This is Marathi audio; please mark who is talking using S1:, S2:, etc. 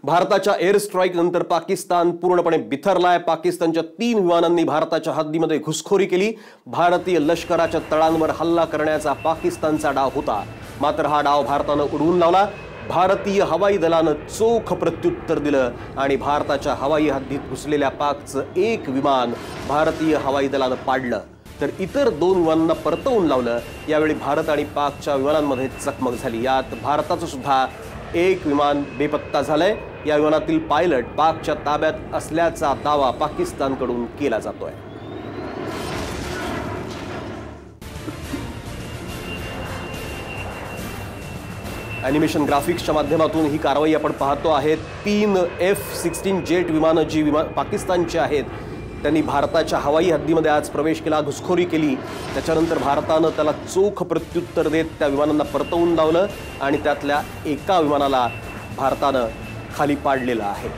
S1: भारताच्या एअर स्ट्राईक नंतर पाकिस्तान पूर्णपणे बिथरलाय। पाकिस्तानच्या 3 विमानांनी भारताच्या हद्दीमध्ये घुसखोरी केली। भारतीय लष्कराच्या तळांवर हल्ला करण्याचा पाकिस्तानचा डाव होता, मात्र हा डाव भारताने उडवून लावला। भारतीय हवाई दलाने चोख प्रत्युत्तर दिलं आणि भारताच्या हवाई हद्दीत घुसलेल्या पाकचं एक विमान भारतीय हवाई दलाने पाडलं, तर इतर 2 विमानांना परतवून लावलं। यावेळी भारत आणि पाकच्या विमानांमध्ये चकमक झाली। यात भारताचं सुद्धा एक विमान बेपत्ता झालंय। या विमानातील पायलट पाकच्या ताब्यात असल्याचा दावा पाकिस्तानकडून केला जातोय। ॲनिमेशन ग्राफिक्सच्या माध्यमातून ही कारवाई आपण पाहतो आहे। 3 F-16 जेट विमानं जी पाकिस्तानची आहेत त्यांनी भारताच्या हवाई हद्दीमध्ये आज प्रवेश केला, घुसखोरी केली। त्याच्यानंतर भारताने त्याला चोख प्रत्युत्तर देत त्या विमानांना परतवून लावलं आणि त्यातल्या एका विमानाला भारताने खाली पाडलेलं आहे।